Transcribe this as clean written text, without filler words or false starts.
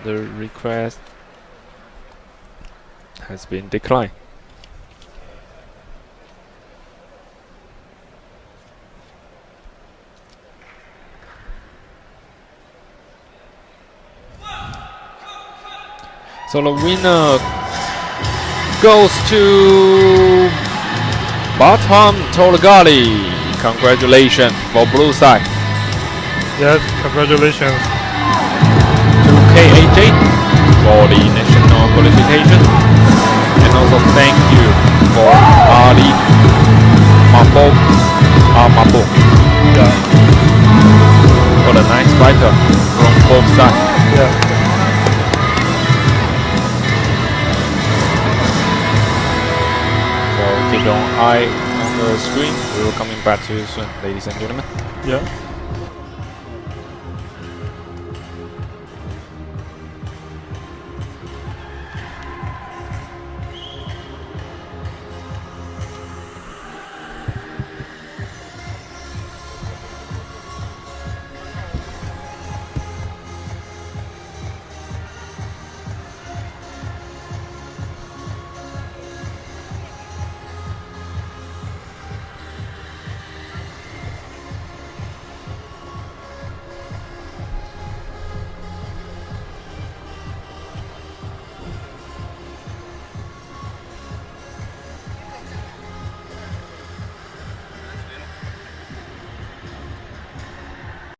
The request has been declined. So the winner goes to Batam Tolgali. Congratulations for blue side. Yes, congratulations. To KAJ for the national qualification. And also thank you for Ali Mabo. Yeah. For the nice fighter from both sides. Yeah. So keep your eye on the screen. We will coming back to you soon, ladies and gentlemen. Yeah.